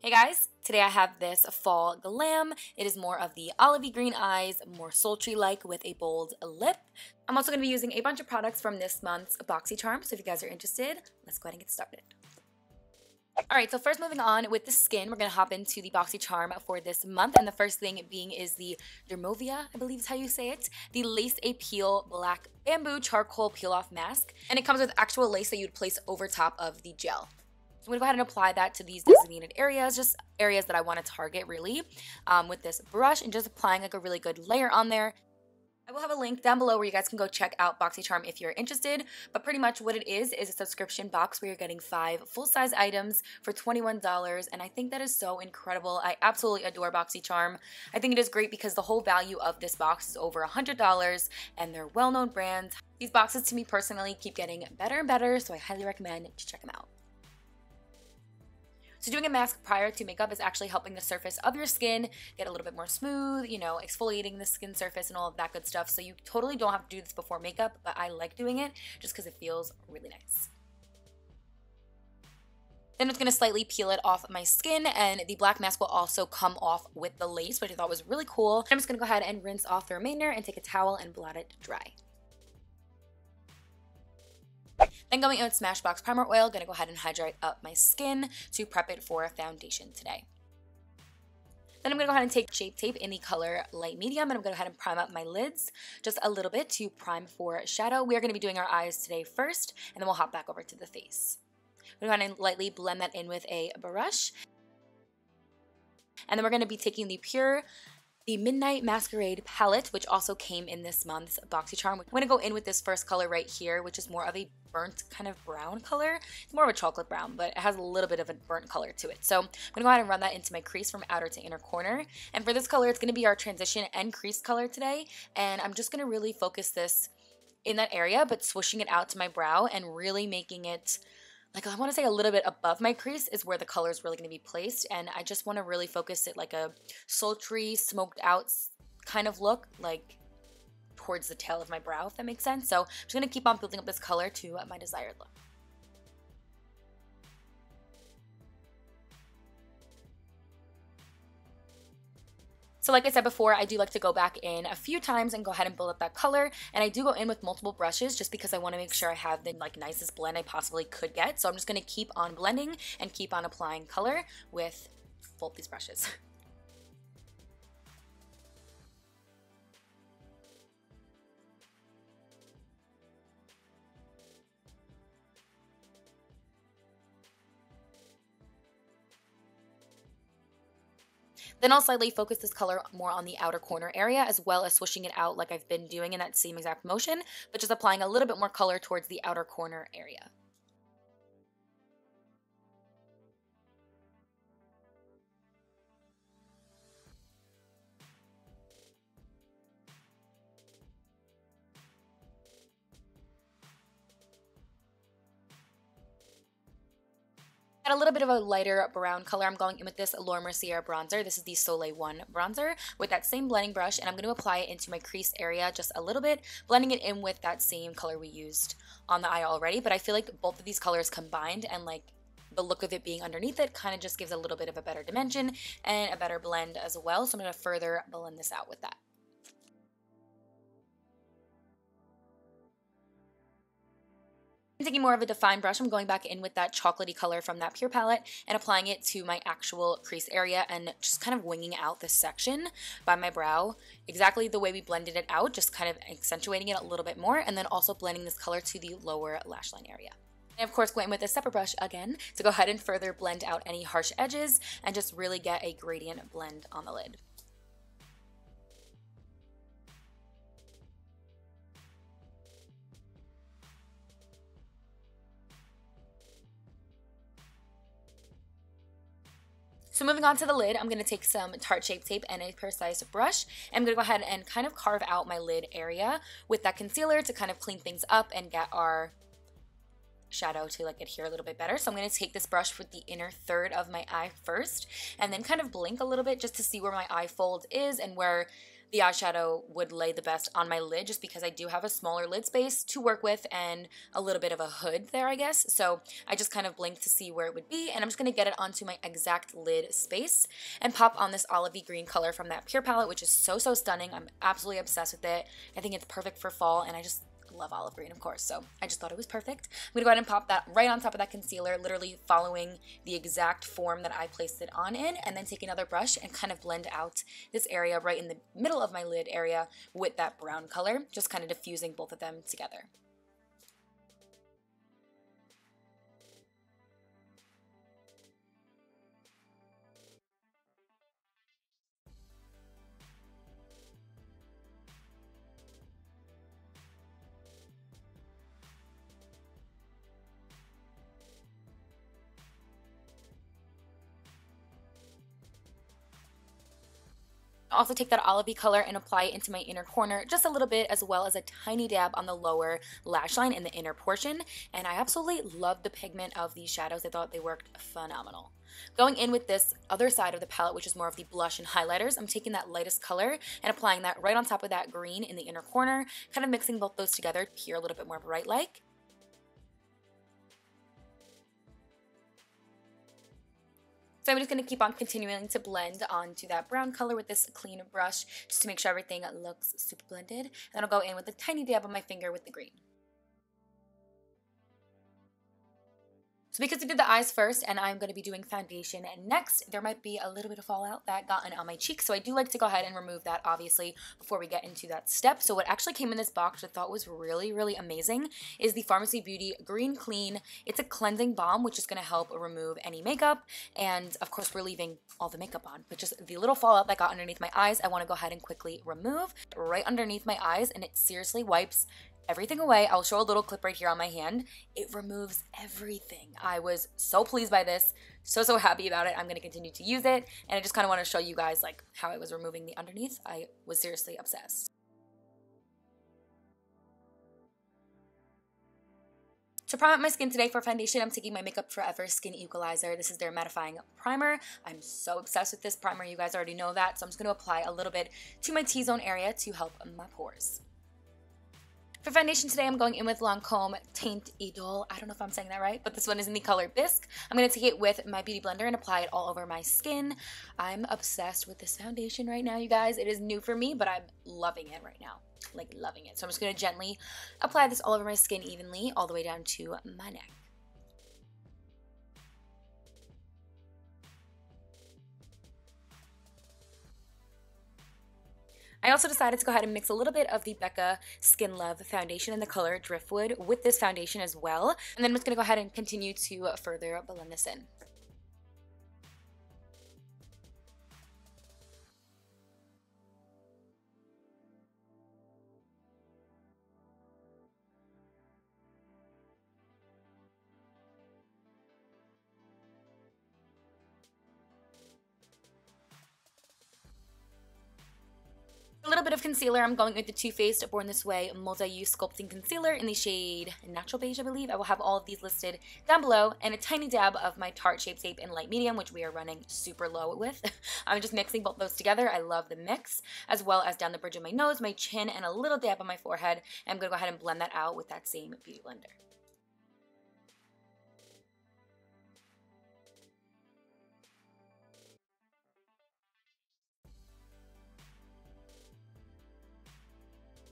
Hey guys, today I have this fall glam. It is more of the olivey green eyes, more sultry-like with a bold lip. I'm also going to be using a bunch of products from this month's Boxycharm, so if you guys are interested, let's go ahead and get started. Alright, so first moving on with the skin, we're going to hop into the Boxycharm for this month, and the first thing being is the Dermovia, I believe is how you say it, the Lace Appeal Black Bamboo Charcoal Peel-Off Mask, and it comes with actual lace that you would place over top of the gel. So I'm going to go ahead and apply that to these designated areas, just areas that I want to target really, with this brush, and just applying like a really good layer on there. I will have a link down below where you guys can go check out Boxycharm if you're interested, but pretty much what it is a subscription box where you're getting 5 full-size items for $21, and I think that is so incredible. I absolutely adore Boxycharm. I think it is great because the whole value of this box is over $100, and they're well-known brands. These boxes to me personally keep getting better and better, so I highly recommend to check them out. So doing a mask prior to makeup is actually helping the surface of your skin get a little bit more smooth, you know, exfoliating the skin surface and all of that good stuff. So you totally don't have to do this before makeup, but I like doing it just because it feels really nice. Then I'm just going to slightly peel it off my skin, and the black mask will also come off with the lace, which I thought was really cool. I'm just going to go ahead and rinse off the remainder and take a towel and blot it dry. Then going in with Smashbox Primer Oil, going to go ahead and hydrate up my skin to prep it for a foundation today. Then I'm going to go ahead and take Shape Tape in the color Light Medium, and I'm going to go ahead and prime up my lids just a little bit to prime for shadow. We are going to be doing our eyes today first, and then we'll hop back over to the face. I'm going to go ahead and lightly blend that in with a brush. And then we're going to be taking the Midnight Masquerade palette, which also came in this month's Boxycharm. I'm going to go in with this first color right here, which is more of a burnt kind of brown color. It's more of a chocolate brown, but it has a little bit of a burnt color to it. So I'm going to go ahead and run that into my crease from outer to inner corner. And for this color, it's going to be our transition and crease color today. And I'm just going to really focus this in that area, but swooshing it out to my brow and really making it, like, I want to say a little bit above my crease is where the color is really going to be placed, and I just want to really focus it like a sultry, smoked out kind of look, like towards the tail of my brow, if that makes sense. So I'm just going to keep on building up this color to my desired look. So like I said before, I do like to go back in a few times and go ahead and build up that color. And I do go in with multiple brushes just because I want to make sure I have the nicest blend I possibly could get. So I'm just going to keep on blending and keep on applying color with both these brushes. Then I'll slightly focus this color more on the outer corner area, as well as swishing it out like I've been doing in that same exact motion, but just applying a little bit more color towards the outer corner area. A little bit of a lighter brown color. I'm going in with this LOreal bronzer. This is the Soleil 1 bronzer with that same blending brush, and I'm going to apply it into my crease area just a little bit, blending it in with that same color we used on the eye already. But I feel like both of these colors combined and like the look of it being underneath it kind of just gives a little bit of a better dimension and a better blend as well. So I'm going to further blend this out with that. Taking more of a defined brush, I'm going back in with that chocolatey color from that Pure palette and applying it to my actual crease area and just kind of winging out this section by my brow exactly the way we blended it out, just kind of accentuating it a little bit more, and then also blending this color to the lower lash line area. And of course going with a separate brush again to go ahead and further blend out any harsh edges and just really get a gradient blend on the lid. So moving on to the lid, I'm going to take some Tarte Shape Tape and a precise brush. I'm going to go ahead and kind of carve out my lid area with that concealer to kind of clean things up and get our shadow to like adhere a little bit better. So I'm going to take this brush with the inner third of my eye first and then kind of blink a little bit just to see where my eye fold is and where the eyeshadow would lay the best on my lid just because I do have a smaller lid space to work with and a little bit of a hood there, I guess. So I just kind of blinked to see where it would be, and I'm just going to get it onto my exact lid space and pop on this olivey green color from that Pure palette, which is so stunning. I'm absolutely obsessed with it. I think it's perfect for fall, and I just love olive green, of course, so I just thought it was perfect. I'm gonna go ahead and pop that right on top of that concealer, literally following the exact form that I placed it on in, and then take another brush and kind of blend out this area right in the middle of my lid area with that brown color, just kind of diffusing both of them together. Also take that olivey color and apply it into my inner corner just a little bit, as well as a tiny dab on the lower lash line in the inner portion. And I absolutely love the pigment of these shadows. I thought they worked phenomenal. Going in with this other side of the palette, which is more of the blush and highlighters, I'm taking that lightest color and applying that right on top of that green in the inner corner, kind of mixing both those together to appear a little bit more bright-like. So I'm just going to keep on continuing to blend onto that brown color with this clean brush just to make sure everything looks super blended. And then I'll go in with a tiny dab on my finger with the green. So because I did the eyes first and I'm going to be doing foundation next, there might be a little bit of fallout that got on my cheek. So I do like to go ahead and remove that, obviously, before we get into that step. So what actually came in this box, which I thought was really, really amazing, is the Farmacy Beauty Green Clean. It's a cleansing balm, which is going to help remove any makeup and, of course, we're leaving all the makeup on. But just the little fallout that got underneath my eyes, I want to go ahead and quickly remove right underneath my eyes, and it seriously wipes everything away. I'll show a little clip right here on my hand. It removes everything. I was so pleased by this, so happy about it. I'm going to continue to use it, and I just kind of want to show you guys like how I was removing the underneath. I was seriously obsessed. To prime up my skin today for foundation, I'm taking my Makeup Forever Skin Equalizer. This is their mattifying primer. I'm so obsessed with this primer. You guys already know that, so I'm just going to apply a little bit to my T-zone area to help my pores. For foundation today, I'm going in with Lancome Teint Idole. I don't know if I'm saying that right, but this one is in the color Bisque. I'm going to take it with my beauty blender and apply it all over my skin. I'm obsessed with this foundation right now, you guys. It is new for me, but I'm loving it right now. Like, loving it. So I'm just going to gently apply this all over my skin evenly, all the way down to my neck. I also decided to go ahead and mix a little bit of the Becca Skin Love foundation in the color Driftwood with this foundation as well. And then I'm just going to go ahead and continue to further blend this in. A little bit of concealer. I'm going with the Too Faced Born This Way Multi-Use Sculpting Concealer in the shade Natural Beige, I believe. I will have all of these listed down below, and a tiny dab of my Tarte Shape Tape in Light Medium, which we are running super low with. I'm just mixing both those together. I love the mix, as well as down the bridge of my nose, my chin, and a little dab on my forehead. And I'm going to go ahead and blend that out with that same beauty blender.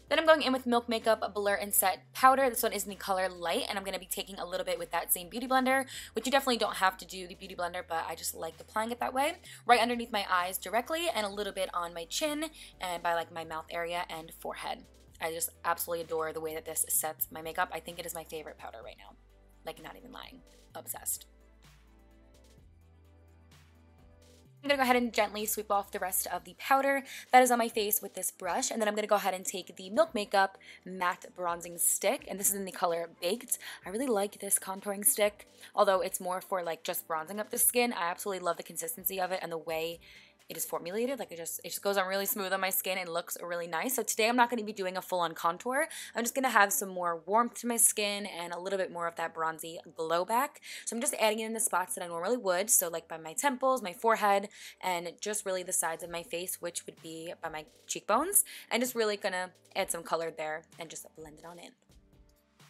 Then I'm going in with Milk Makeup Blur and Set Powder. This one is in the color Light, and I'm going to be taking a little bit with that same beauty blender, which you definitely don't have to do the beauty blender, but I just like applying it that way. Right underneath my eyes directly, and a little bit on my chin, and by like my mouth area and forehead. I just absolutely adore the way that this sets my makeup. I think it is my favorite powder right now. Like, not even lying. Obsessed. I'm going to go ahead and gently sweep off the rest of the powder that is on my face with this brush, and then I'm going to go ahead and take the Milk Makeup Matte Bronzing Stick, and this is in the color Baked. I really like this contouring stick, although it's more for like just bronzing up the skin. I absolutely love the consistency of it and the way it is formulated. Like, it just goes on really smooth on my skin and looks really nice. So today I'm not going to be doing a full-on contour. I'm just going to have some more warmth to my skin and a little bit more of that bronzy glow back. So I'm just adding it in the spots that I normally would. So like by my temples, my forehead, and just really the sides of my face, which would be by my cheekbones, and just really gonna add some color there and just blend it on in.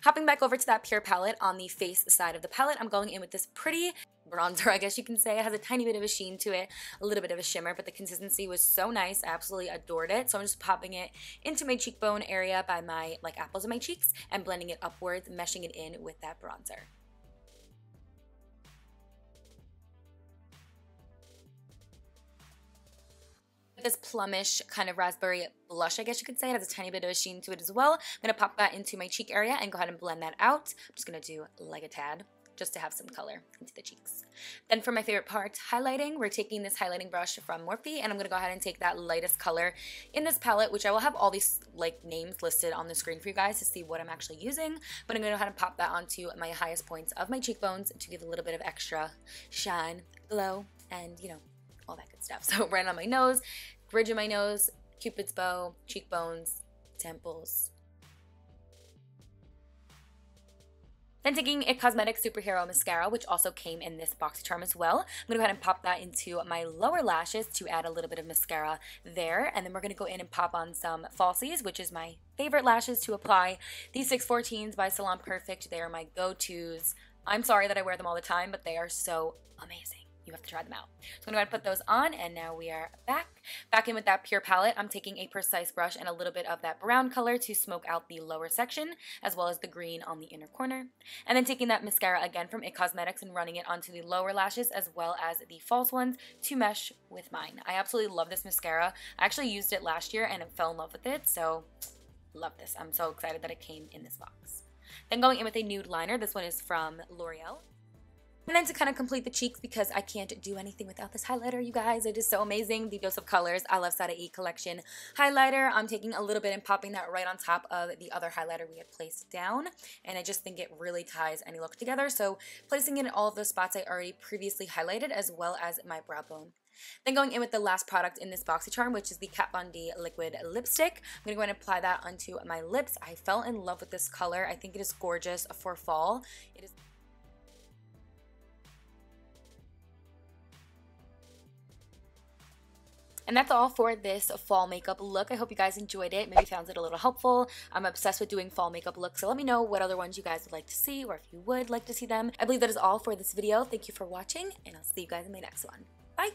Hopping back over to that Pure palette, on the face side of the palette, I'm going in with this pretty bronzer, I guess you can say. It has a tiny bit of a sheen to it, a little bit of a shimmer, but the consistency was so nice. I absolutely adored it. So I'm just popping it into my cheekbone area by my apples of my cheeks and blending it upwards, meshing it in with that bronzer. This plummish kind of raspberry blush, I guess you could say. It has a tiny bit of a sheen to it as well. I'm going to pop that into my cheek area and go ahead and blend that out. I'm just going to do like a tad, just to have some color into the cheeks. Then for my favorite part, highlighting, we're taking this highlighting brush from Morphe, and I'm going to go ahead and take that lightest color in this palette, which I will have all these names listed on the screen for you guys to see what I'm actually using, but I'm going to go ahead and pop that onto my highest points of my cheekbones to give a little bit of extra shine, glow, and all that good stuff. So right on my nose, bridge of my nose, cupid's bow, cheekbones, temples. Then taking a Cosmetics Superhero Mascara, which also came in this Boxycharm as well. I'm going to go ahead and pop that into my lower lashes to add a little bit of mascara there. And then we're going to go in and pop on some falsies, which is my favorite lashes to apply. These 614s by Salon Perfect, they are my go-tos. I'm sorry that I wear them all the time, but they are so amazing. You have to try them out. So I'm going to put those on, and now we are back in with that Pure palette. I'm taking a precise brush and a little bit of that brown color to smoke out the lower section, as well as the green on the inner corner. And then taking that mascara again from IT Cosmetics and running it onto the lower lashes, as well as the false ones to mesh with mine. I absolutely love this mascara. I actually used it last year and fell in love with it, so love this. I'm so excited that it came in this box. Then going in with a nude liner. This one is from L'Oreal. And then to kind of complete the cheeks, because I can't do anything without this highlighter, you guys. It is so amazing. The Dose of Colors iluvsarahii collection highlighter. I'm taking a little bit and popping that right on top of the other highlighter we had placed down. And I just think it really ties any look together. So placing it in all of those spots I already previously highlighted, as well as my brow bone. Then going in with the last product in this Boxycharm, which is the Kat Von D Liquid Lipstick. I'm going to go ahead and apply that onto my lips. I fell in love with this color. I think it is gorgeous for fall. It is... And that's all for this fall makeup look. I hope you guys enjoyed it. Maybe found it a little helpful. I'm obsessed with doing fall makeup looks, so let me know what other ones you guys would like to see, or if you would like to see them. I believe that is all for this video. Thank you for watching, and I'll see you guys in my next one. Bye!